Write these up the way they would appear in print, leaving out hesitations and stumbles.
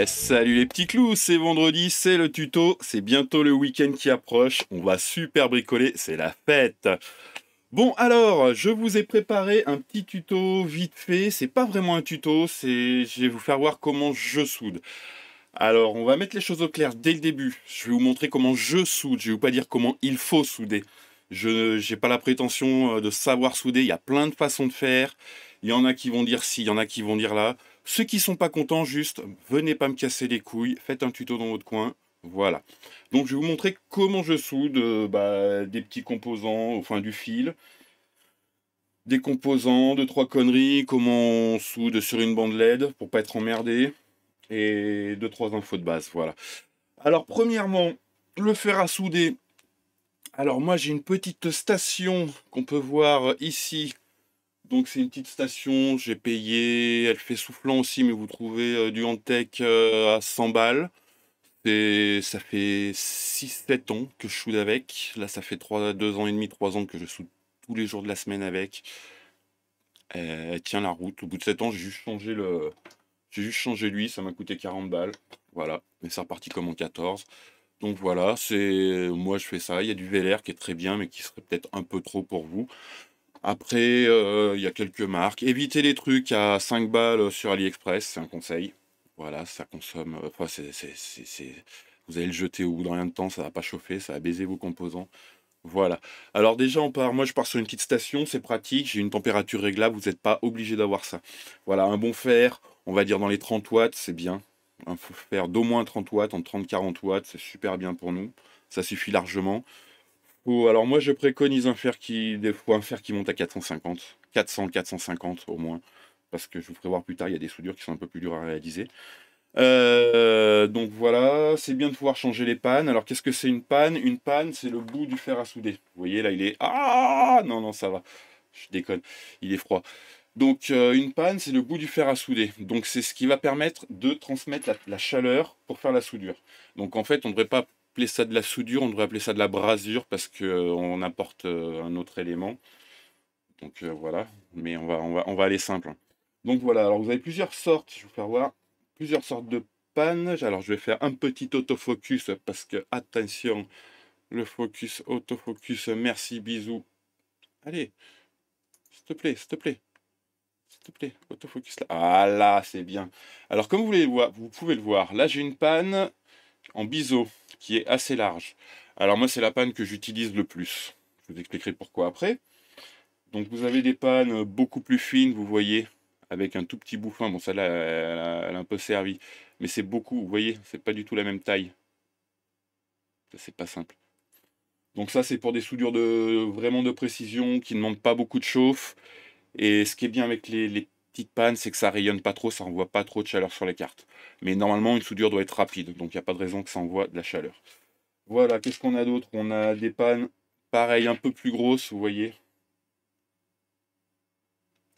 Salut les petits clous, c'est vendredi, c'est le tuto, c'est bientôt le week-end qui approche, on va super bricoler, c'est la fête. Bon alors, je vous ai préparé un petit tuto vite fait, c'est pas vraiment un tuto, je vais vous faire voir comment je soude. Alors, on va mettre les choses au clair dès le début, je vais vous montrer comment je soude, je vais vous pas dire comment il faut souder. Je n'ai pas la prétention de savoir souder, il y a plein de façons de faire, il y en a qui vont dire ci, il y en a qui vont dire là. Ceux qui sont pas contents, juste, venez pas me casser les couilles, faites un tuto dans votre coin, voilà. Donc je vais vous montrer comment je soude des petits composants, enfin du fil, des composants, deux trois conneries, comment on soude sur une bande LED pour pas être emmerdé, et deux trois infos de base, voilà. Alors premièrement, le fer à souder. Alors moi j'ai une petite station qu'on peut voir ici. Donc c'est une petite station, j'ai payé, elle fait soufflant aussi, mais vous trouvez du Antec à 100 balles. Et ça fait 6-7 ans que je soude avec. Là ça fait 2 ans et demi, 3 ans que je soude tous les jours de la semaine avec. Elle tient la route. Au bout de 7 ans, j'ai juste changé lui, ça m'a coûté 40 balles. Voilà, mais c'est reparti comme en 14. Donc voilà, moi je fais ça. Il y a du VLR qui est très bien, mais qui serait peut-être un peu trop pour vous. Après, il y a quelques marques. Évitez les trucs à 5 balles sur AliExpress, c'est un conseil. Voilà, ça consomme. Enfin, vous allez le jeter au bout de rien de temps, ça va pas chauffer, ça va baiser vos composants. Voilà. Alors déjà, moi je pars sur une petite station, c'est pratique, j'ai une température réglable, vous n'êtes pas obligé d'avoir ça. Voilà, un bon fer, on va dire dans les 30 watts, c'est bien. Un fer d'au moins 30 watts, entre 30 et 40 watts, c'est super bien pour nous. Ça suffit largement. Alors moi je préconise des fois un fer qui monte à 450, 400, 450 au moins, parce que je vous ferai voir plus tard, il y a des soudures qui sont un peu plus dures à réaliser. Donc voilà, c'est bien de pouvoir changer les pannes. Alors qu'est-ce que c'est une panne? Une panne, c'est le bout du fer à souder. Vous voyez là, il est... Ah non, non, ça va, je déconne, il est froid. Donc une panne, c'est le bout du fer à souder. Donc c'est ce qui va permettre de transmettre la chaleur pour faire la soudure. Donc en fait, on ne devrait pas appeler ça de la soudure, on devrait appeler ça de la brasure parce qu'on apporte un autre élément. Donc voilà, mais on va aller simple, hein. Donc voilà, alors vous avez plusieurs sortes, je vais vous faire voir, plusieurs sortes de pannes. Alors je vais faire un petit autofocus parce que, attention, le focus, autofocus, merci, bisous. Allez, s'il te plaît, s'il te plaît. S'il te plaît, autofocus là. Ah là, c'est bien. Alors, comme vous pouvez le voir, là j'ai une panne en biseau qui est assez large. Alors moi, c'est la panne que j'utilise le plus. Je vous expliquerai pourquoi après. Donc vous avez des pannes beaucoup plus fines, vous voyez, avec un tout petit bout fin. Bon, celle-là, elle a un peu servi. Mais c'est beaucoup, vous voyez, c'est pas du tout la même taille. Ça, c'est pas simple. Donc ça, c'est pour des soudures vraiment de précision qui ne demandent pas beaucoup de chauffe. Et ce qui est bien avec les petites pannes, c'est que ça rayonne pas trop, ça envoie pas trop de chaleur sur les cartes. Mais normalement, une soudure doit être rapide, donc il n'y a pas de raison que ça envoie de la chaleur. Voilà, qu'est-ce qu'on a d'autre? On a des pannes, pareil, un peu plus grosses, vous voyez.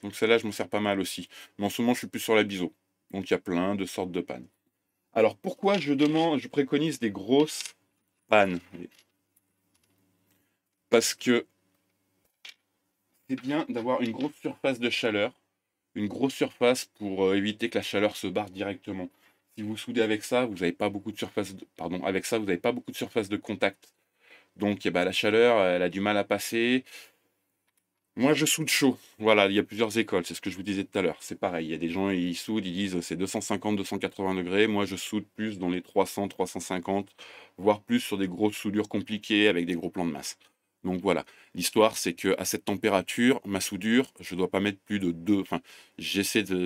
Donc celle-là, je m'en sers pas mal aussi. Mais en ce moment, je suis plus sur la biseau. Donc il y a plein de sortes de pannes. Alors pourquoi je préconise des grosses pannes? Parce que c'est bien d'avoir une grosse surface de chaleur, une grosse surface pour éviter que la chaleur se barre directement. Si vous soudez avec ça, vous n'avez pas beaucoup de surface avec ça, vous n'avez pas beaucoup de surface de contact. Donc eh ben, la chaleur, elle a du mal à passer. Moi, je soude chaud. Voilà, il y a plusieurs écoles, c'est ce que je vous disais tout à l'heure. C'est pareil, il y a des gens, ils soudent, ils disent c'est 250, 280 degrés. Moi, je soude plus dans les 300, 350, voire plus sur des grosses soudures compliquées avec des gros plans de masse. Donc voilà, l'histoire, c'est que à cette température, ma soudure, je ne dois pas mettre plus de 2. Enfin,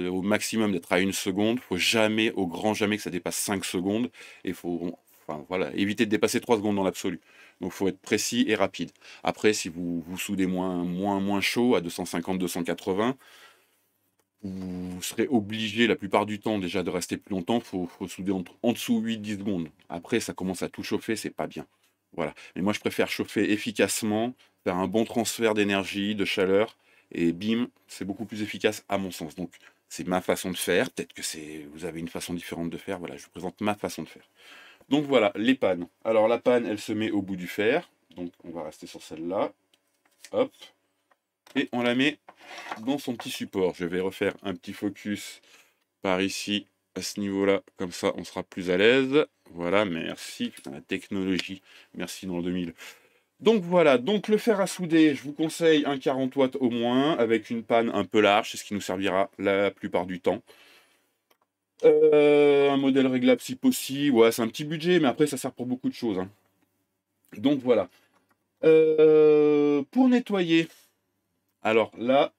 au maximum d'être à 1 seconde. Il faut jamais, au grand jamais, que ça dépasse 5 secondes. Et il faut, enfin, voilà, éviter de dépasser 3 secondes dans l'absolu. Donc il faut être précis et rapide. Après, si vous soudez moins chaud, à 250, 280, vous serez obligé la plupart du temps déjà de rester plus longtemps. Faut souder en dessous 8-10 secondes. Après, ça commence à tout chauffer, c'est pas bien. Voilà. Mais moi, je préfère chauffer efficacement, faire un bon transfert d'énergie, de chaleur, et bim, c'est beaucoup plus efficace à mon sens. Donc, c'est ma façon de faire. Peut-être que vous avez une façon différente de faire. Voilà, je vous présente ma façon de faire. Donc voilà, les pannes. Alors la panne, elle se met au bout du fer. Donc on va rester sur celle-là. Hop. Et on la met dans son petit support. Je vais refaire un petit focus par ici à ce niveau-là, comme ça on sera plus à l'aise. Voilà, merci, putain, la technologie, merci dans le 2000. Donc voilà, donc le fer à souder, je vous conseille un 40 watts au moins, avec une panne un peu large, c'est ce qui nous servira la plupart du temps. Un modèle réglable si possible, ouais, c'est un petit budget, mais après ça sert pour beaucoup de choses, hein. Donc voilà. Pour nettoyer, alors là,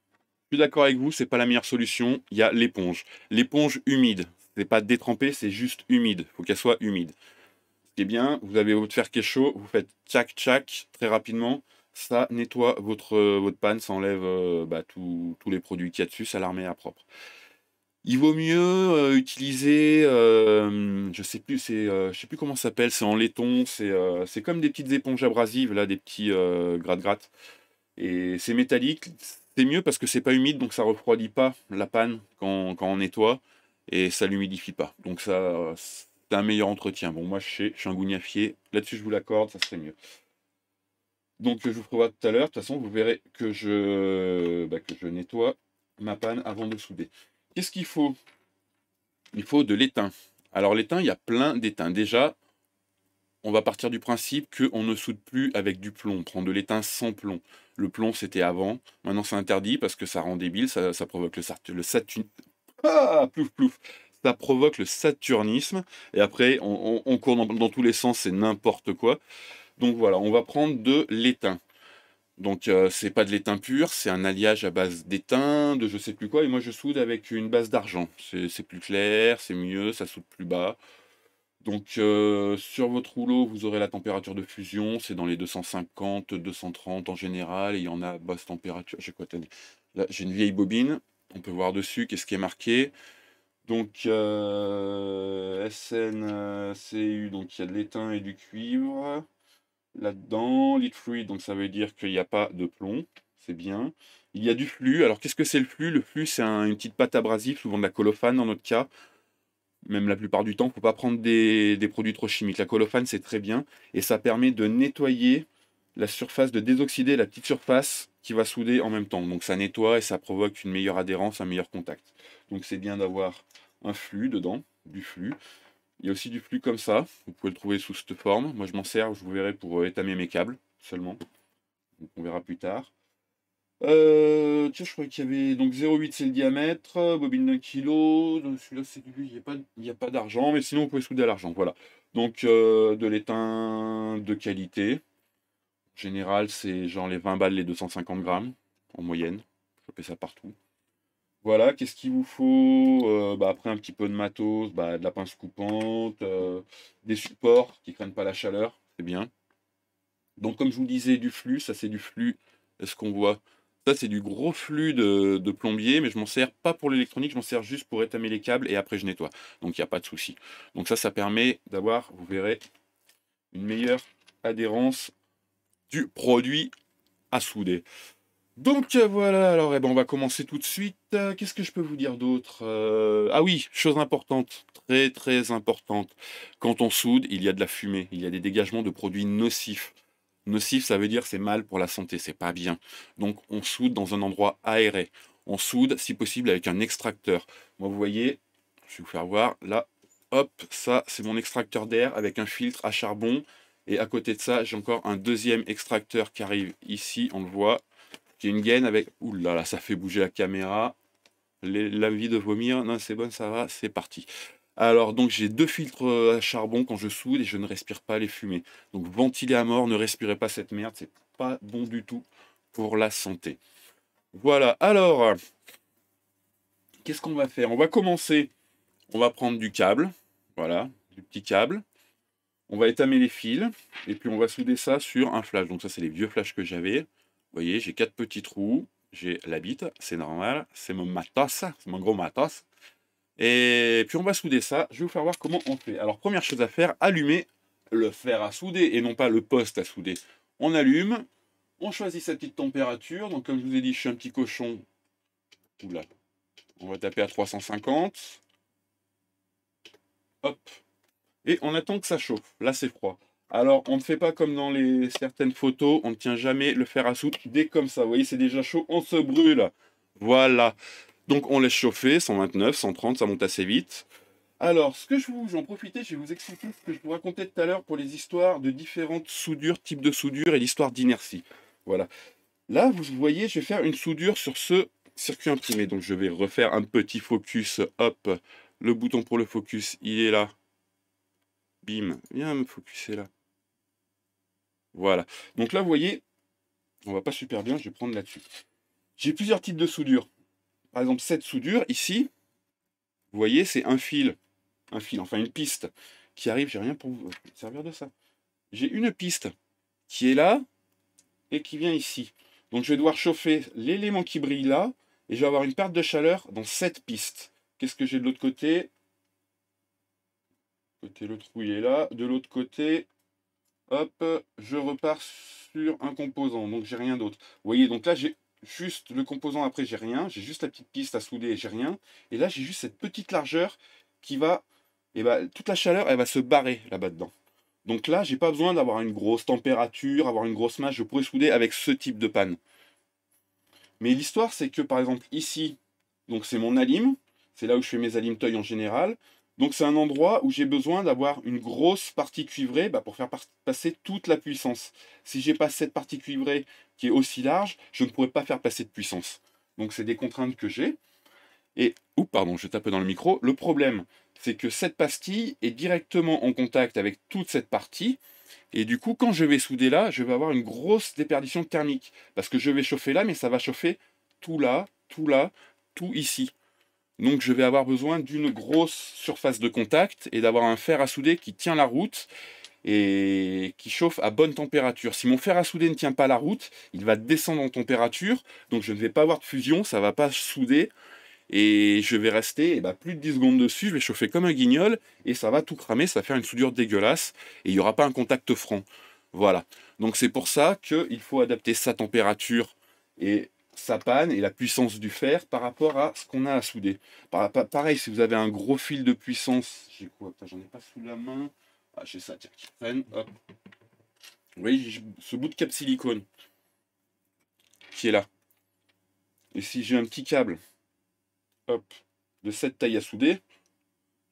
je suis d'accord avec vous, c'est pas la meilleure solution, il y a l'éponge. L'éponge humide, c'est pas détrempé, c'est juste humide, faut qu'elle soit humide. Ce qui est bien, vous avez votre fer qui est chaud, vous faites tchac tchac très rapidement, ça nettoie votre panne, ça enlève tous les produits qu'il y a dessus, ça la remet à propre. Il vaut mieux utiliser, je sais plus comment ça s'appelle, c'est en laiton, c'est comme des petites éponges abrasives, là, des petits gratte-gratte. Et c'est métallique, c'est mieux parce que c'est pas humide, donc ça refroidit pas la panne quand on nettoie, et ça l'humidifie pas. Donc ça, c'est un meilleur entretien. Bon, moi je suis un gougnafier, là-dessus je vous l'accorde, ça serait mieux. Donc je vous ferai tout à l'heure, de toute façon vous verrez que que je nettoie ma panne avant de souder. Qu'est-ce qu'il faut? Il faut de l'étain. Alors l'étain, il y a plein d'étain. Déjà, on va partir du principe qu'on ne soude plus avec du plomb. On prend de l'étain sans plomb. Le plomb, c'était avant. Maintenant, c'est interdit parce que ça rend débile. Ça provoque le saturnisme. Ah, plouf, plouf. Ça provoque le saturnisme. Et après, on court dans tous les sens. C'est n'importe quoi. Donc voilà, on va prendre de l'étain. Donc c'est pas de l'étain pur, c'est un alliage à base d'étain, de je sais plus quoi, et moi je soude avec une base d'argent. C'est plus clair, c'est mieux, ça soude plus bas. Donc sur votre rouleau, vous aurez la température de fusion, c'est dans les 250, 230 en général, et il y en a à basse température. J'ai quoi, tenez. Là, j'ai une vieille bobine, on peut voir dessus qu'est-ce qui est marqué. Donc SNCU, donc il y a de l'étain et du cuivre là-dedans. Lead fluid, donc ça veut dire qu'il n'y a pas de plomb, c'est bien. Il y a du flux. Alors qu'est-ce que c'est le flux? Le flux, c'est une petite pâte abrasive, souvent de la colophane dans notre cas. Même la plupart du temps, il ne faut pas prendre des produits trop chimiques. La colophane, c'est très bien et ça permet de nettoyer la surface, de désoxyder la petite surface qui va souder en même temps. Donc ça nettoie et ça provoque une meilleure adhérence, un meilleur contact. Donc c'est bien d'avoir un flux dedans, du flux. Il y a aussi du flux comme ça, vous pouvez le trouver sous cette forme. Moi je m'en sers, je vous verrai pour étamer mes câbles seulement. Donc on verra plus tard. Tiens, je crois qu'il y avait donc 0,8 c'est le diamètre, bobine d'un kilo. Celui-là c'est lui, il n'y a pas d'argent, mais sinon vous pouvez souder à l'argent. Voilà. Donc de l'étain de qualité. En général, c'est genre les 20 balles, les 250 grammes en moyenne. Chopez ça partout. Voilà, qu'est-ce qu'il vous faut? Après un petit peu de matos, de la pince coupante, des supports qui ne craignent pas la chaleur, c'est bien. Donc comme je vous le disais, du flux, ça c'est du flux, est-ce qu'on voit? Ça c'est du gros flux de plombier, mais je m'en sers pas pour l'électronique, je m'en sers juste pour étamer les câbles et après je nettoie. Donc il n'y a pas de souci. Donc ça permet d'avoir, vous verrez, une meilleure adhérence du produit à souder. Donc voilà, alors on va commencer tout de suite. Qu'est-ce que je peux vous dire d'autre? Ah oui, chose importante, très très importante. Quand on soude, il y a de la fumée, il y a des dégagements de produits nocifs. Nocif, ça veut dire c'est mal pour la santé, c'est pas bien. Donc on soude dans un endroit aéré. On soude, si possible, avec un extracteur. Moi, vous voyez, je vais vous faire voir, là, hop, ça c'est mon extracteur d'air avec un filtre à charbon. Et à côté de ça, j'ai encore un deuxième extracteur qui arrive ici, on le voit qui est une gaine avec... Ouh là là, ça fait bouger la caméra. L'envie de vomir, non c'est bon, ça va, c'est parti. Alors donc j'ai deux filtres à charbon quand je soude et je ne respire pas les fumées. Donc ventiler à mort, ne respirez pas cette merde, c'est pas bon du tout pour la santé. Voilà, alors, qu'est-ce qu'on va faire? On va commencer, on va prendre du câble, voilà, du petit câble. On va étamer les fils et puis on va souder ça sur un flash. Donc ça c'est les vieux flashs que j'avais. Vous voyez, j'ai 4 petits trous, j'ai la bite, c'est normal, c'est mon matos, c'est mon gros matos. Et puis on va souder ça, je vais vous faire voir comment on fait. Alors première chose à faire, allumer le fer à souder et non pas le poste à souder. On allume, on choisit sa petite température, donc comme je vous ai dit, je suis un petit cochon. Oula, on va taper à 350. Hop, et on attend que ça chauffe. Là, c'est froid. Alors, on ne fait pas comme dans certaines photos, on ne tient jamais le fer à soude dès comme ça. Vous voyez, c'est déjà chaud, on se brûle. Voilà. Donc, on laisse chauffer, 129, 130, ça monte assez vite. Alors, j'en profiter, je vais vous expliquer ce que je vous racontais tout à l'heure pour les histoires de différentes soudures, types de soudure et l'histoire d'inertie. Voilà. Là, vous voyez, je vais faire une soudure sur ce circuit imprimé. Donc, je vais refaire un petit focus. Hop, le bouton pour le focus, il est là. Bim, viens me focuser là. Voilà. Donc là, vous voyez, on va pas super bien, je vais prendre là-dessus. J'ai plusieurs types de soudure. Par exemple, cette soudure ici, vous voyez, c'est enfin une piste qui arrive. J'ai rien pour vous servir de ça. J'ai une piste qui est là et qui vient ici. Donc je vais devoir chauffer l'élément qui brille là et je vais avoir une perte de chaleur dans cette piste. Qu'est-ce que j'ai de l'autre côté? Le trou il est là. De l'autre côté, hop, je repars sur un composant. Donc j'ai rien d'autre. Vous voyez, donc là j'ai juste le composant, après j'ai rien. J'ai juste la petite piste à souder et j'ai rien. Et là j'ai juste cette petite largeur qui va... Et bah, toute la chaleur, elle va se barrer là-bas dedans. Donc là, j'ai pas besoin d'avoir une grosse température, avoir une grosse masse. Je pourrais souder avec ce type de panne. Mais l'histoire, c'est que par exemple ici, donc c'est mon alim, c'est là où je fais mes alimtoys en général. Donc c'est un endroit où j'ai besoin d'avoir une grosse partie cuivrée pour faire passer toute la puissance. Si j'ai pas cette partie cuivrée qui est aussi large, je ne pourrais pas faire passer de puissance. Donc c'est des contraintes que j'ai. Et, oups, pardon, je tape dans le micro. Le problème, c'est que cette pastille est directement en contact avec toute cette partie. Et du coup, quand je vais souder là, je vais avoir une grosse déperdition thermique. Parce que je vais chauffer là, mais ça va chauffer tout là, tout là, tout ici. Donc je vais avoir besoin d'une grosse surface de contact et d'avoir un fer à souder qui tient la route et qui chauffe à bonne température. Si mon fer à souder ne tient pas la route, il va descendre en température, donc je ne vais pas avoir de fusion, ça ne va pas souder, et je vais rester plus de 10 secondes dessus, je vais chauffer comme un guignol, et ça va tout cramer, ça va faire une soudure dégueulasse, et il n'y aura pas un contact franc. Voilà. Donc c'est pour ça qu'il faut adapter sa température et sa panne et la puissance du fer par rapport à ce qu'on a à souder. Pareil, si vous avez un gros fil de puissance, j'ai quoi? J'en ai pas sous la main. Ah, j'ai ça, tiens, qui traîne, hop. Vous voyez, j'ai ce bout de cap silicone qui est là. Et si j'ai un petit câble, hop, de cette taille à souder,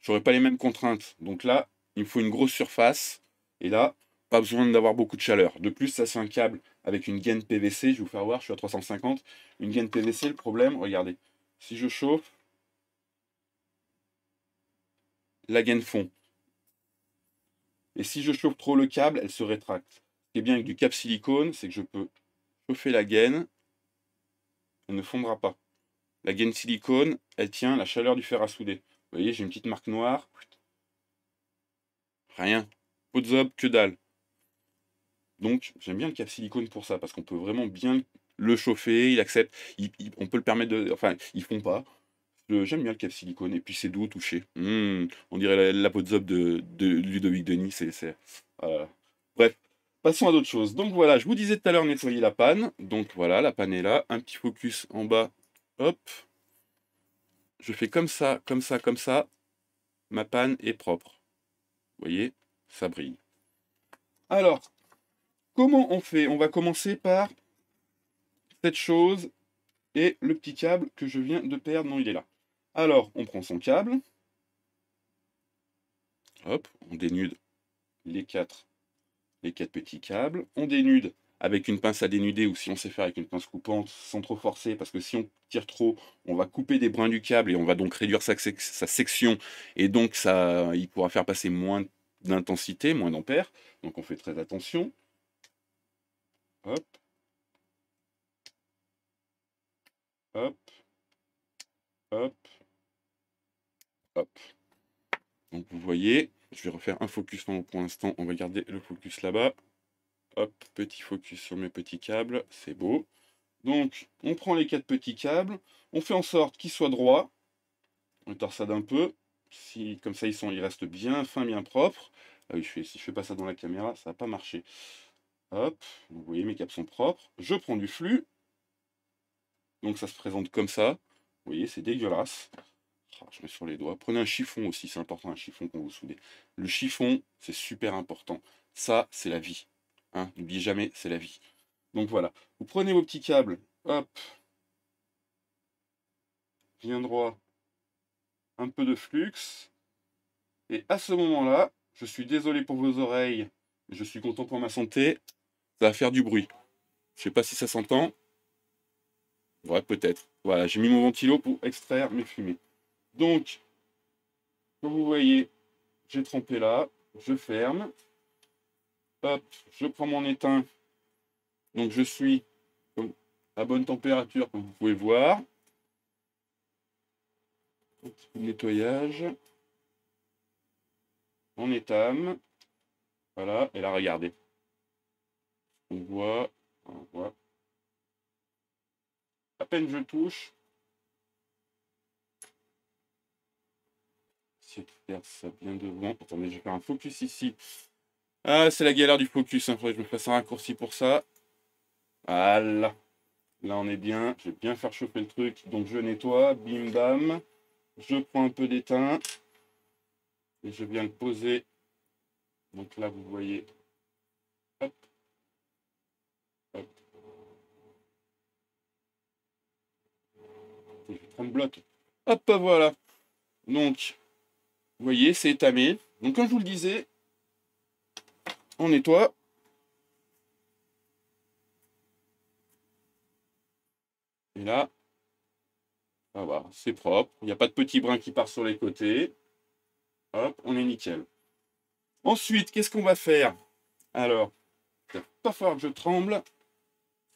j'aurai pas les mêmes contraintes. Donc là, il me faut une grosse surface. Et là, pas besoin d'avoir beaucoup de chaleur. De plus, ça c'est un câble avec une gaine PVC. Je vais vous faire voir, je suis à 350. Une gaine PVC, le problème, regardez. Si je chauffe, la gaine fond. Et si je chauffe trop le câble, elle se rétracte. Ce qui est bien avec du cap silicone, c'est que je peux chauffer la gaine. Elle ne fondra pas. La gaine silicone, elle tient la chaleur du fer à souder. Vous voyez, j'ai une petite marque noire. Rien. Pot de zob, que dalle. Donc j'aime bien le cap silicone pour ça, parce qu'on peut vraiment bien le chauffer, il accepte, on peut le permettre de... Enfin, ils font pas. J'aime bien le cap silicone, et puis c'est doux au toucher. On dirait la peau de zob de Ludovic Denis, voilà. Bref, passons à d'autres choses. Donc voilà, je vous disais tout à l'heure nettoyer la panne. Donc voilà, la panne est là. Un petit focus en bas. Hop. Je fais comme ça, comme ça, comme ça. Ma panne est propre. Vous voyez, ça brille. Alors, comment on fait? On va commencer par cette chose et le petit câble que je viens de perdre. Non, il est là. Alors, on prend son câble. Hop, on dénude les quatre petits câbles. On dénude avec une pince à dénuder, ou si on sait faire avec une pince coupante sans trop forcer, parce que si on tire trop, on va couper des brins du câble et on va donc réduire sa section, et donc ça, il pourra faire passer moins d'intensité, moins d'ampères. Donc on fait très attention. Hop. Hop. Hop. Hop. Donc vous voyez, je vais refaire un focus pour l'instant, on va garder le focus là-bas. Hop, petit focus sur mes petits câbles, c'est beau. Donc, on prend les quatre petits câbles, on fait en sorte qu'ils soient droits, on torsade un peu, comme ça ils restent bien fins, bien propres. Ah oui, si je fais pas ça dans la caméra, ça va pas marcher. Hop, vous voyez, mes câbles sont propres. Je prends du flux, donc ça se présente comme ça. Vous voyez, c'est dégueulasse. Je mets sur les doigts. Prenez un chiffon aussi, c'est important, un chiffon quand vous soudez. Le chiffon, c'est super important. Ça, c'est la vie. Hein, n'oubliez jamais, c'est la vie. Donc voilà, vous prenez vos petits câbles, hop, bien droit, un peu de flux, Et à ce moment-là, je suis désolé pour vos oreilles, mais je suis content pour ma santé, ça va faire du bruit. Je sais pas si ça s'entend. Ouais, peut-être. Voilà, j'ai mis mon ventilo pour extraire mes fumées. Donc, comme vous voyez, j'ai trempé là, je ferme. Hop, je prends mon étain. Donc, je suis à bonne température, comme vous pouvez voir. Un petit peu de nettoyage. On étame. Voilà, et là, regardez. On voit. À peine je touche. Essayer de faire ça bien devant. Attendez, je vais faire un focus ici. Ah, c'est la galère du focus. Il faudrait que je me fasse un raccourci pour ça. Voilà. Là, on est bien. Je vais bien faire chauffer le truc. Donc, je nettoie. Bim, bam. Je prends un peu d'étain. Et je viens le poser. Donc là, vous voyez. Hop. Hop. Je vais prendre bloc. Hop, voilà. Donc, vous voyez, c'est étamé. Donc, comme je vous le disais, on nettoie. Et là, ça va, c'est propre. Il n'y a pas de petits brins qui partent sur les côtés. Hop, on est nickel. Ensuite, qu'est-ce qu'on va faire? Alors, il va pas falloir que je tremble.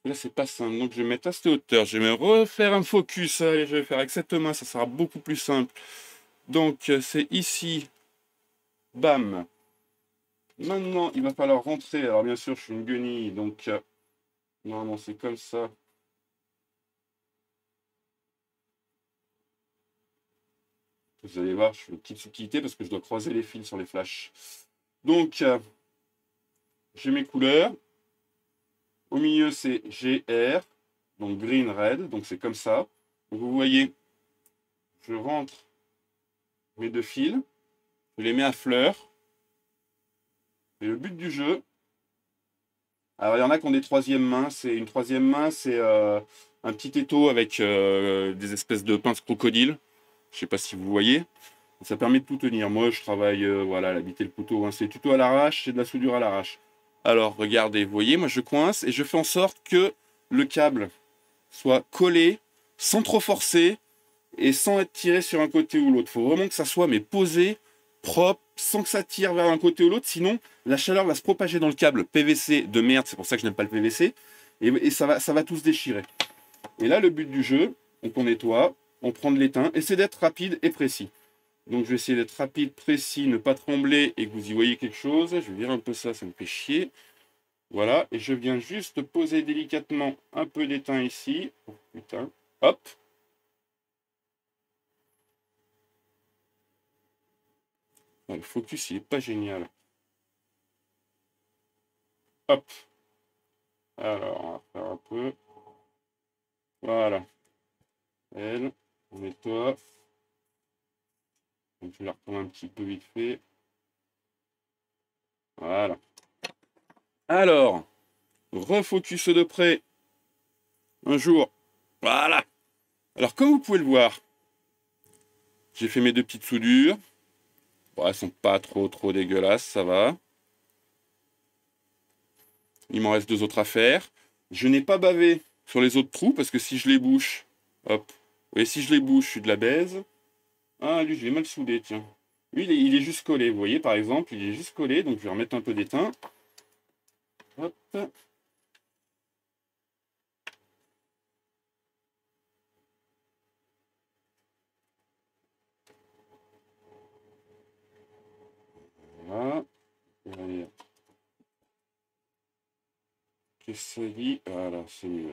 Là, c'est pas simple. Donc, je vais mettre à cette hauteur. Je vais me refaire un focus. Allez, je vais faire avec cette main. Ça sera beaucoup plus simple. Donc, c'est ici. Bam. Maintenant, il va falloir rentrer. Alors, bien sûr, je suis une guenille. Donc, normalement, c'est comme ça. Vous allez voir, je fais une petite subtilité parce que je dois croiser les fils sur les flashs. Donc, j'ai mes couleurs. Au milieu, c'est GR, donc green, red, donc c'est comme ça. Donc, vous voyez, je rentre mes deux fils, je les mets à fleur. Et le but du jeu, alors il y en a qui ont des troisièmes mains. C'est une troisième main, c'est un petit étau avec des espèces de pinces crocodile. Je ne sais pas si vous voyez. Ça permet de tout tenir. Moi, je travaille, voilà, l'habiter le couteau. Hein. C'est tuto à l'arrache, c'est de la soudure à l'arrache. Alors, regardez, vous voyez, moi je coince et je fais en sorte que le câble soit collé, sans trop forcer et sans être tiré sur un côté ou l'autre. Il faut vraiment que ça soit mais posé, propre, sans que ça tire vers un côté ou l'autre. Sinon, la chaleur va se propager dans le câble PVC de merde. C'est pour ça que je n'aime pas le PVC. Et ça va tout se déchirer. Et là, le but du jeu, donc on nettoie, on prend de l'étain, et c'est d'être rapide et précis. Donc je vais essayer d'être rapide, précis, ne pas trembler et que vous y voyez quelque chose. Je vais virer un peu ça, ça me fait chier. Voilà, et je viens juste poser délicatement un peu d'étain ici. Oh, putain, hop. Ah, le focus, il est pas génial. Hop. Alors, on va faire un peu. Voilà. Elle, on nettoie. Donc, je vais la reprendre un petit peu vite fait. Voilà. Alors, refocus de près. Un jour. Voilà. Alors, comme vous pouvez le voir, j'ai fait mes deux petites soudures. Bon, elles sont pas trop dégueulasses, ça va. Il m'en reste deux autres à faire. Je n'ai pas bavé sur les autres trous parce que si je les bouche, hop. Et si je les bouche, je suis de la baise. Ah, lui, je l'ai mal soudé, tiens. Lui, il est juste collé. Vous voyez, par exemple, il est juste collé. Donc, je vais remettre un peu d'étain. Hop. Voilà. Allez. Qu'est-ce que ça dit? Voilà, c'est mieux.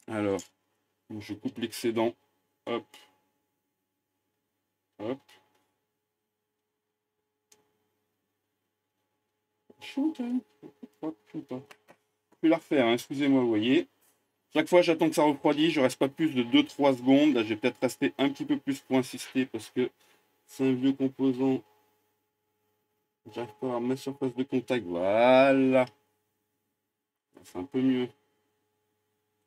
Alors, je coupe l'excédent. Hop. Hop. Chouette, hein. Hop, chouette. Je vais la refaire, hein. Excusez-moi, vous voyez. Chaque fois, j'attends que ça refroidisse. Je reste pas plus de 2-3 secondes. Là, je vais peut-être rester un petit peu plus pour insister parce que c'est un vieux composant. J'arrive pas à avoir ma surface de contact. Voilà. C'est un peu mieux.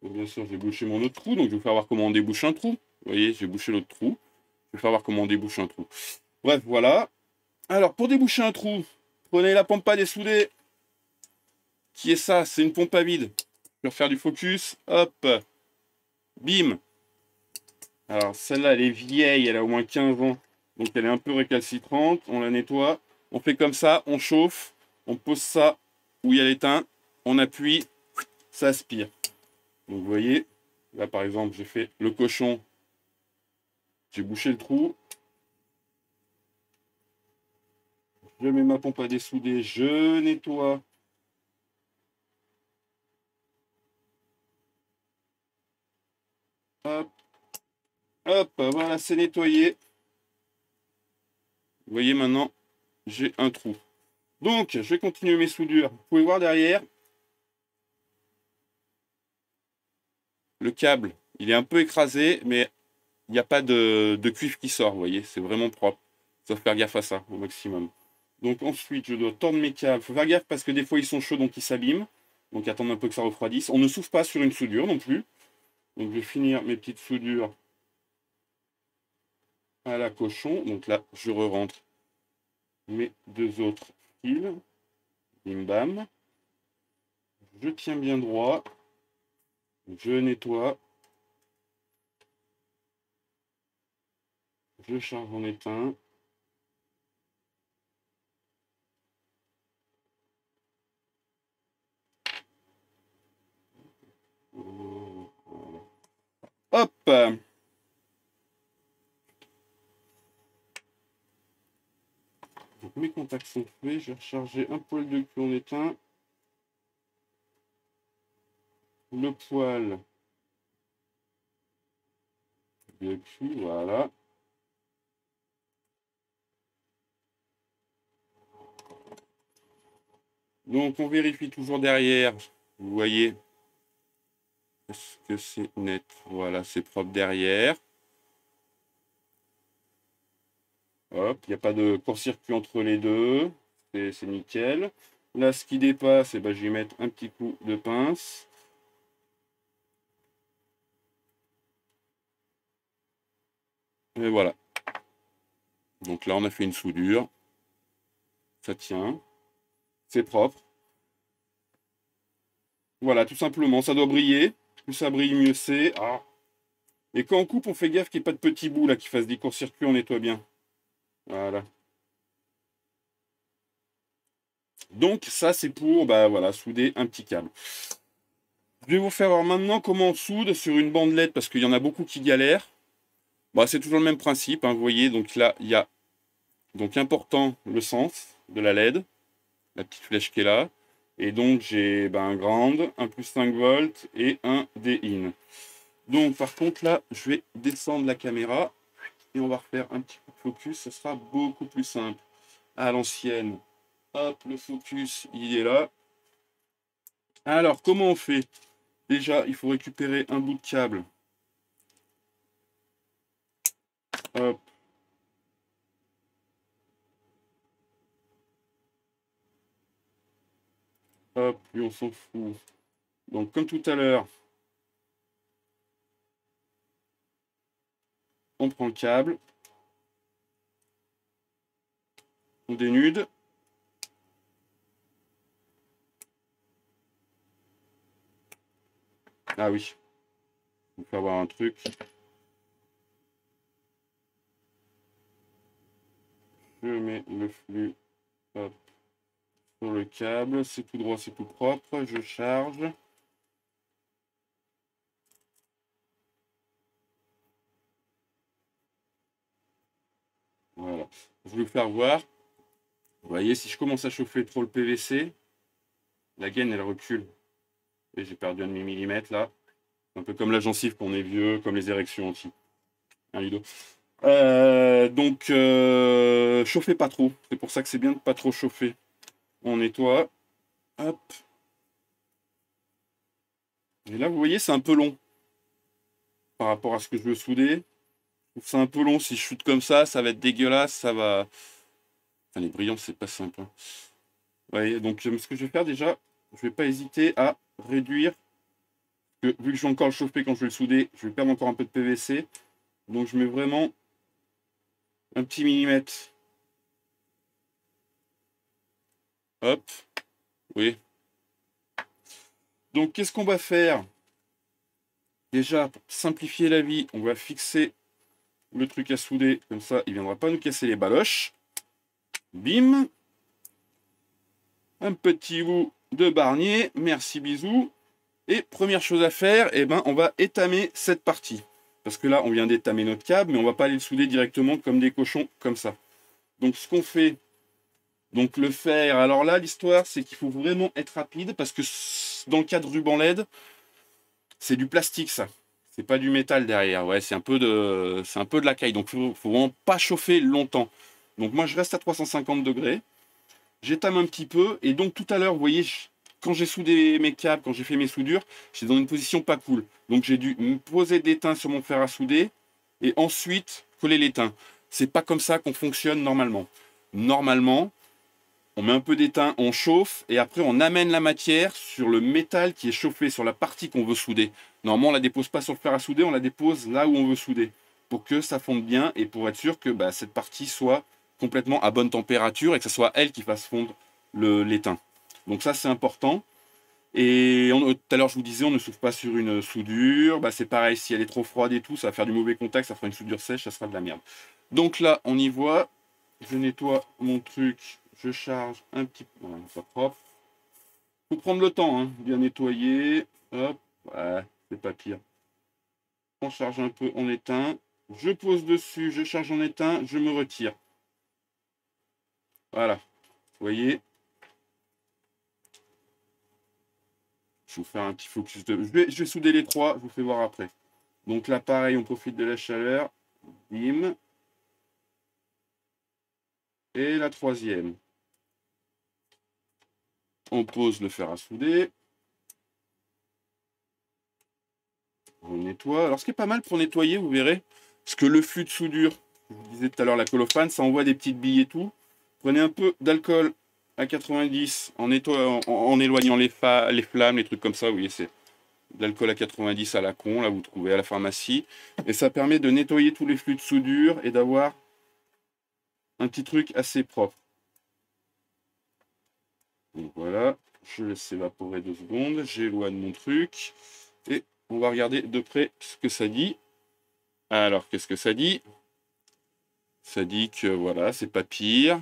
Et bien sûr, j'ai bouché mon autre trou. Donc, je vais vous faire voir comment on débouche un trou. Vous voyez, j'ai bouché l'autre trou. Je vais faire voir comment on débouche un trou. Bref, voilà. Alors, pour déboucher un trou, prenez la pompe à dessouder. Qui est ça? C'est une pompe à vide. Je vais refaire du focus. Hop. Bim. Alors, celle-là, elle est vieille. Elle a au moins 15 ans. Donc, elle est un peu récalcitrante. On la nettoie. On fait comme ça. On chauffe. On pose ça où il y a l'étain. On appuie. Ça aspire. Donc, vous voyez. Là, par exemple, j'ai fait le cochon. J'ai bouché le trou. Je mets ma pompe à dessouder. Je nettoie. Hop. Hop. Voilà, c'est nettoyé. Vous voyez maintenant, j'ai un trou. Donc, je vais continuer mes soudures. Vous pouvez voir derrière, le câble, il est un peu écrasé, mais il n'y a pas de cuivre qui sort, vous voyez, c'est vraiment propre. Il faut faire gaffe à ça au maximum. Donc ensuite, je dois tordre mes câbles. Il faut faire gaffe parce que des fois, ils sont chauds, donc ils s'abîment. Donc attendre un peu que ça refroidisse. On ne souffle pas sur une soudure non plus. Donc je vais finir mes petites soudures à la cochon. Donc là, je re-rentre mes deux autres fils. Bim bam. Je tiens bien droit. Je nettoie. Je charge en étain. Hop! Donc mes contacts sont faits. Je vais recharger un poil de cul en étain. Le poil de cul, voilà. Donc on vérifie toujours derrière. Vous voyez, est-ce que c'est net? Voilà, c'est propre derrière. Hop, il n'y a pas de court-circuit entre les deux. C'est nickel. Là, ce qui dépasse, eh ben, je vais mettre un petit coup de pince. Et voilà. Donc là, on a fait une soudure. Ça tient. C'est propre. Voilà, tout simplement. Ça doit briller. Plus ça brille, mieux c'est. Ah. Et quand on coupe, on fait gaffe qu'il n'y ait pas de petits bouts là qui fassent des courts-circuits, on nettoie bien. Voilà. Donc ça c'est pour bah, voilà, souder un petit câble. Je vais vous faire voir maintenant comment on soude sur une bande LED parce qu'il y en a beaucoup qui galèrent. Bah, c'est toujours le même principe, hein, vous voyez, donc là il y a donc important le sens de la LED, la petite flèche qui est là. Et donc j'ai bah, un ground, un plus 5 volts et un D-in. Donc par contre là je vais descendre la caméra et on va refaire un petit coup de focus, ce sera beaucoup plus simple. À l'ancienne, hop, le focus il est là. Alors comment on fait? Déjà il faut récupérer un bout de câble. Hop. Hop, lui on s'en fout. Donc comme tout à l'heure, on prend le câble, on dénude. Ah oui, il faut avoir un truc. Je mets le flux hop, sur le câble, c'est tout droit, c'est tout propre, je charge. Voilà, je vais vous faire voir. Vous voyez, si je commence à chauffer trop le PVC, la gaine elle recule. Et j'ai perdu un demi-millimètre là. Un peu comme la gencive quand on est vieux, comme les érections aussi. Hein, Ludo. Donc, chauffez pas trop. C'est pour ça que c'est bien de pas trop chauffer. On nettoie. Hop. Et là, vous voyez, c'est un peu long. Par rapport à ce que je veux souder. C'est un peu long. Si je shoot comme ça va être dégueulasse. Ça va... Enfin, les brillants, c'est pas simple. Hein. Ouais, donc, ce que je vais faire déjà, je vais pas hésiter à réduire. Que, vu que je vais encore le chauffer quand je vais le souder, je vais perdre encore un peu de PVC. Donc, je mets vraiment un petit millimètre Hop, oui. Donc, qu'est-ce qu'on va faire? Déjà, pour simplifier la vie, on va fixer le truc à souder. Comme ça, il ne viendra pas nous casser les baloches. Bim. Un petit bout de barnier. Merci, bisous. Et première chose à faire, eh ben, on va étamer cette partie. Parce que là, on vient d'étamer notre câble, mais on ne va pas aller le souder directement comme des cochons, comme ça. Donc, ce qu'on fait, donc le fer, alors là, l'histoire, c'est qu'il faut vraiment être rapide, parce que dans le cas de ruban LED, c'est du plastique, ça. C'est pas du métal derrière. Ouais, c'est un peu de la caille. Donc, faut vraiment pas chauffer longtemps. Donc, moi, je reste à 350 degrés. J'étame un petit peu. Et donc, tout à l'heure, vous voyez, quand j'ai soudé mes câbles, quand j'ai fait mes soudures, j'étais dans une position pas cool. Donc, j'ai dû me poser d'étain sur mon fer à souder et ensuite coller l'étain. C'est pas comme ça qu'on fonctionne normalement. Normalement, on met un peu d'étain, on chauffe et après on amène la matière sur le métal qui est chauffé, sur la partie qu'on veut souder. Normalement, on la dépose pas sur le fer à souder, on la dépose là où on veut souder pour que ça fonde bien et pour être sûr que cette partie soit complètement à bonne température et que ce soit elle qui fasse fondre l'étain. Donc ça, c'est important. Et tout à l'heure, je vous disais, on ne souffle pas sur une soudure. C'est pareil, si elle est trop froide et tout, ça va faire du mauvais contact, ça fera une soudure sèche, ça sera de la merde. Donc là, on y voit. Je nettoie mon truc, je charge un petit peu. Voilà, pas propre. Faut prendre le temps, hein, bien nettoyer. Hop, ouais, c'est pas pire. On charge un peu, on éteint. Je pose dessus, je charge en éteint, je me retire. Voilà, vous voyez. Je vais vous faire un petit focus de. Je vais souder les trois, je vous fais voir après. Donc là, pareil, on profite de la chaleur. Bim. Et la troisième. On pose le fer à souder. On nettoie. Alors, ce qui est pas mal pour nettoyer, vous verrez, parce que le flux de soudure, je vous disais tout à l'heure, la colophane, ça envoie des petites billes et tout. Prenez un peu d'alcool à 90 en éloignant les flammes, les trucs comme ça. Vous voyez, c'est de l'alcool à 90 à la con, là, vous trouvez à la pharmacie. Et ça permet de nettoyer tous les flux de soudure et d'avoir un petit truc assez propre. Donc voilà, je laisse s'évaporer 2 secondes, j'éloigne mon truc et on va regarder de près ce que ça dit. Alors, qu'est-ce que ça dit? Ça dit que voilà, c'est pas pire.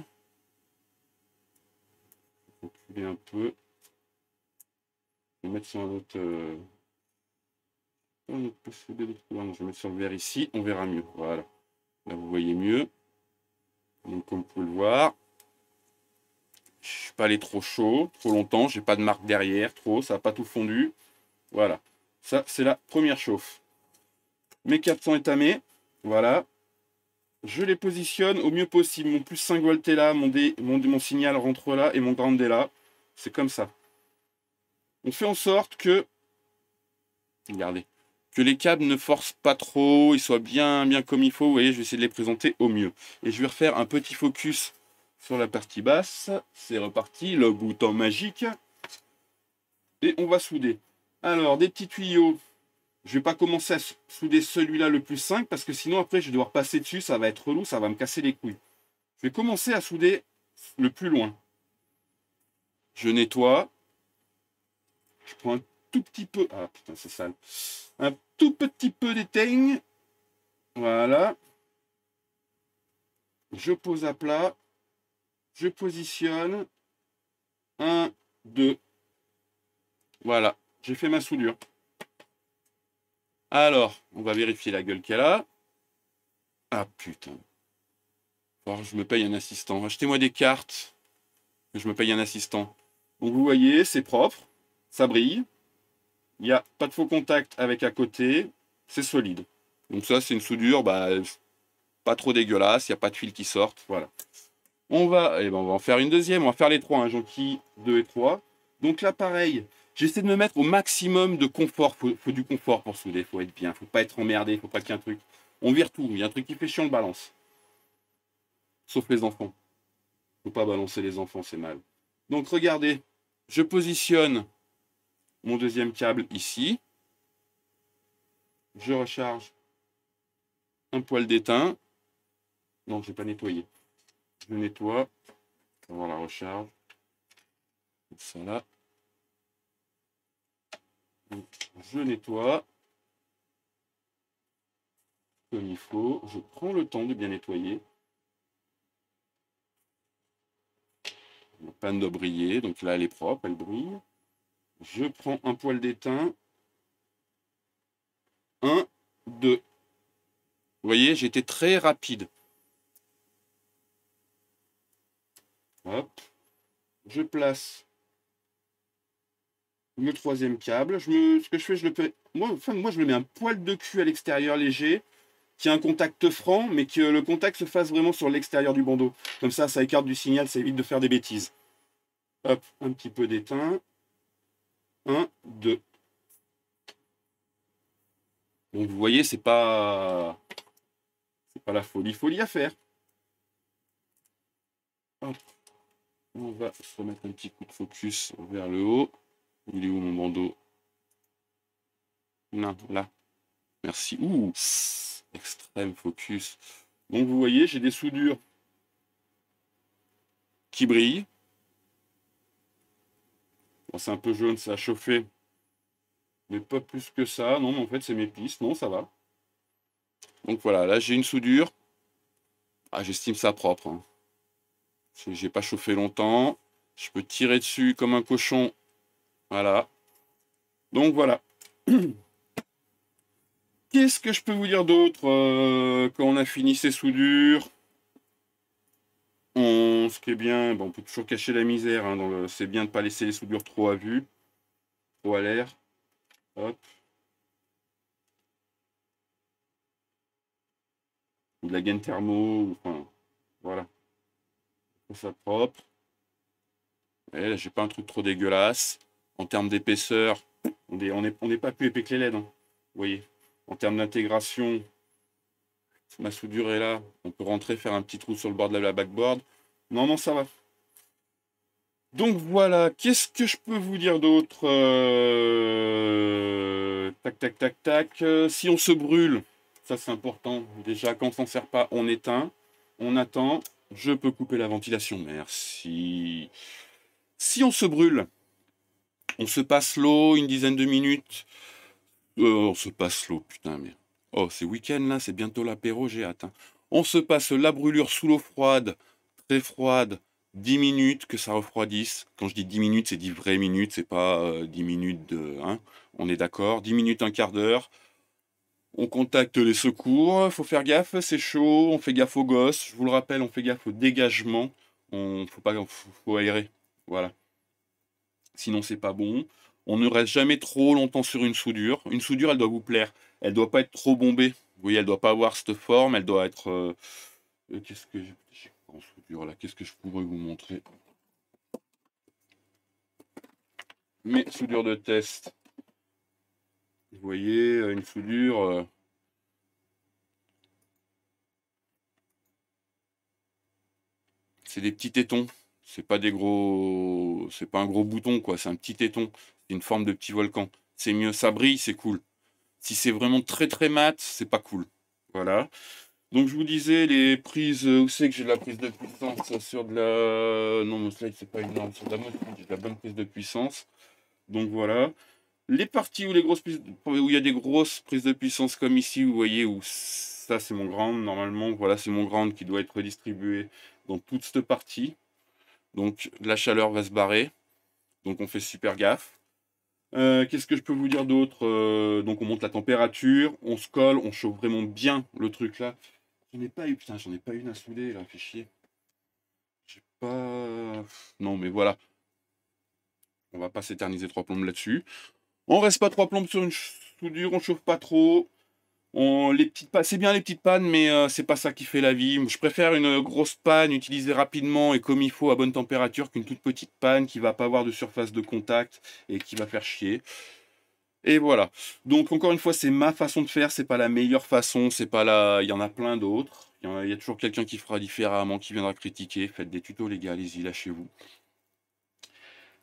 Je vais reculer un peu. Je vais mettre sur un autre. Je vais mettre sur le verre ici, on verra mieux. Voilà. Là, vous voyez mieux. Donc, comme vous pouvez le voir, je ne suis pas allé trop chaud, trop longtemps. J'ai pas de marque derrière, trop. Ça n'a pas tout fondu. Voilà. Ça, c'est la première chauffe. Mes câbles sont étamés. Voilà. Je les positionne au mieux possible. Mon plus 5 volts est là, mon signal rentre là et mon ground est là. C'est comme ça. On fait en sorte que, regardez, que les câbles ne forcent pas trop, ils soient bien comme il faut. Vous voyez, je vais essayer de les présenter au mieux. Et je vais refaire un petit focus sur la partie basse. C'est reparti, le bouton magique. Et on va souder. Alors, des petits tuyaux. Je vais pas commencer à souder celui-là le plus 5 parce que sinon après je vais devoir passer dessus, ça va être relou, ça va me casser les couilles. Je vais commencer à souder le plus loin. Je nettoie. Je prends un tout petit peu. Ah putain, c'est sale. Un tout petit peu d'éteigne. Voilà. Je pose à plat. Je positionne. 1, 2. Voilà. J'ai fait ma soudure. Alors, on va vérifier la gueule qu'elle a. Ah putain. Alors, je me paye un assistant. Achetez-moi des cartes. Je me paye un assistant. Donc vous voyez, c'est propre. Ça brille. Il n'y a pas de faux contact avec à côté. C'est solide. Donc ça, c'est une soudure pas trop dégueulasse. Il n'y a pas de fil qui sortent. Voilà. On va en faire une deuxième. On va faire les trois. Jonquille 2 et 3. Donc là, pareil. J'essaie de me mettre au maximum de confort. Faut du confort pour souder. Faut être bien. Faut pas être emmerdé. Faut pas qu'il y ait un truc. On vire tout. Il y a un truc qui fait chiant, on le balance. Sauf les enfants. Faut pas balancer les enfants, c'est mal. Donc regardez. Je positionne mon deuxième câble ici. Je recharge un poil d'étain. Non, je n'ai pas nettoyé. Je nettoie. On va voir la recharge. Ça là. Donc, je nettoie comme il faut. Je prends le temps de bien nettoyer. La panne doit briller. Donc là, elle est propre, elle brille. Je prends un poil d'étain. 1, 2. Vous voyez, j'étais très rapide. Hop. Je place le troisième câble. Ce que je fais, je le fais. Moi, je me mets un poil de cul à l'extérieur léger, qui a un contact franc, mais que le contact se fasse vraiment sur l'extérieur du bandeau. Comme ça écarte du signal, ça évite de faire des bêtises. Hop, un petit peu d'étain. 1, 2. Donc vous voyez, c'est pas la folie à faire. Hop. On va se remettre un petit coup de focus vers le haut. Il est où mon bandeau? Non, là. Merci. Ouh, extrême focus. Donc vous voyez, j'ai des soudures qui brillent. Bon, c'est un peu jaune, ça a chauffé. Mais pas plus que ça. Non, mais en fait, c'est mes pistes. Non, ça va. Donc voilà, là, j'ai une soudure. Ah, j'estime ça propre. Hein. J'ai pas chauffé longtemps. Je peux tirer dessus comme un cochon. Voilà. Donc voilà. Qu'est-ce que je peux vous dire d'autre quand on a fini ces soudures? Ce qui est bien, bon, on peut toujours cacher la misère. Hein, c'est bien de ne pas laisser les soudures trop à vue, trop à l'air. Hop. Ou de la gaine thermo. Enfin, voilà. Ça propre. Et là, j'ai pas un truc trop dégueulasse. En termes d'épaisseur, on n'est pas plus épais que les LED. Hein, vous voyez. En termes d'intégration, ma soudure est là. On peut rentrer, faire un petit trou sur le bord de la backboard. Non, non, ça va. Donc voilà, qu'est-ce que je peux vous dire d'autre? Tac, tac, tac, tac. Si on se brûle, ça c'est important. Déjà, quand on s'en sert pas, on éteint. On attend. Je peux couper la ventilation. Merci. Si on se brûle, on se passe l'eau une dizaine de minutes. On se passe l'eau, putain, mais. Oh, c'est week-end là, c'est bientôt l'apéro, j'ai hâte. Hein. On se passe la brûlure sous l'eau froide, très froide, 10 minutes que ça refroidisse. Quand je dis 10 minutes, c'est 10 vraies minutes, c'est pas 10 minutes de. Hein, on est d'accord. 10 minutes, un quart d'heure. On contacte les secours, faut faire gaffe, c'est chaud, on fait gaffe aux gosses. Je vous le rappelle, on fait gaffe au dégagement. Faut aérer. Voilà. Sinon, c'est pas bon. On ne reste jamais trop longtemps sur une soudure. Une soudure, elle doit vous plaire. Elle doit pas être trop bombée. Vous voyez, elle doit pas avoir cette forme. Elle doit être. Qu'est-ce que j'ai en soudure là? Qu'est-ce que je pourrais vous montrer? Mes soudures de test. Vous voyez, une soudure. C'est des petits tétons. C'est pas des gros. C'est pas un gros bouton, quoi. C'est un petit téton. C'est une forme de petit volcan. C'est mieux. Ça brille, c'est cool. Si c'est vraiment très très mat, c'est pas cool. Voilà. Donc je vous disais les prises, où c'est que j'ai de la prise de puissance sur de la. Non, mon slide, c'est pas une norme, sur de la mode, j'ai de la bonne prise de puissance. Donc voilà. Les parties où, où il y a des grosses prises de puissance comme ici, vous voyez, où ça c'est mon ground, normalement, voilà, c'est mon ground qui doit être redistribué dans toute cette partie. Donc la chaleur va se barrer. Donc on fait super gaffe. Qu'est-ce que je peux vous dire d'autre? Donc on monte la température, on se colle, on chauffe vraiment bien le truc là. J'en ai pas eu, putain, j'en ai pas une à souder là, fait chier. J'ai pas. Non, mais voilà. On va pas s'éterniser trois plombes là-dessus. On reste pas trois plombes sur une soudure, on chauffe pas trop. C'est bien les petites pannes, mais c'est pas ça qui fait la vie. Je préfère une grosse panne utilisée rapidement et comme il faut à bonne température qu'une toute petite panne qui va pas avoir de surface de contact et qui va faire chier. Et voilà. Donc encore une fois, c'est ma façon de faire, c'est pas la meilleure façon, c'est pas la. Il y en a plein d'autres. Il y a toujours quelqu'un qui fera différemment, qui viendra critiquer. Faites des tutos, les gars, allez-y, lâchez-vous.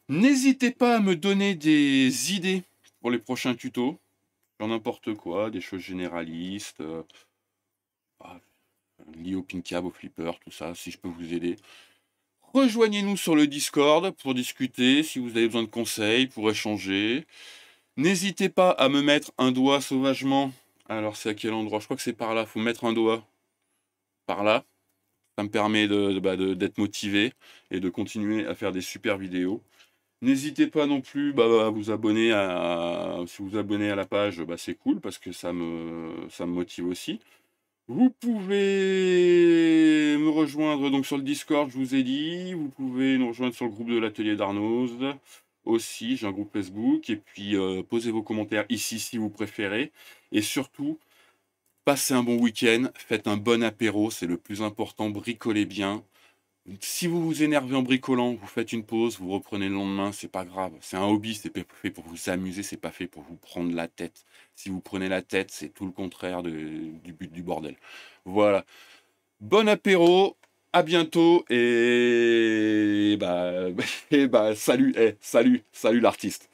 N'hésitez pas à me donner des idées pour les prochains tutos. Sur n'importe quoi, des choses généralistes, liées au pin cab, au flipper, tout ça, si je peux vous aider. Rejoignez-nous sur le Discord pour discuter, si vous avez besoin de conseils, pour échanger. N'hésitez pas à me mettre un doigt sauvagement. Alors, c'est à quel endroit? Je crois que c'est par là. Faut mettre un doigt par là. Ça me permet d'être motivé et de continuer à faire des super vidéos. N'hésitez pas non plus à vous abonner si vous vous abonnez à la page, c'est cool parce que ça me motive aussi. Vous pouvez me rejoindre donc sur le Discord, je vous ai dit. Vous pouvez nous rejoindre sur le groupe de l'atelier d'Arnoz. Aussi, j'ai un groupe Facebook. Et puis, posez vos commentaires ici si vous préférez. Et surtout, passez un bon week-end. Faites un bon apéro, c'est le plus important. Bricolez bien. Si vous vous énervez en bricolant, vous faites une pause, vous reprenez le lendemain, c'est pas grave. C'est un hobby, c'est fait pour vous amuser, c'est pas fait pour vous prendre la tête. Si vous prenez la tête, c'est tout le contraire du but du bordel. Voilà. Bon apéro, à bientôt et salut, salut l'artiste.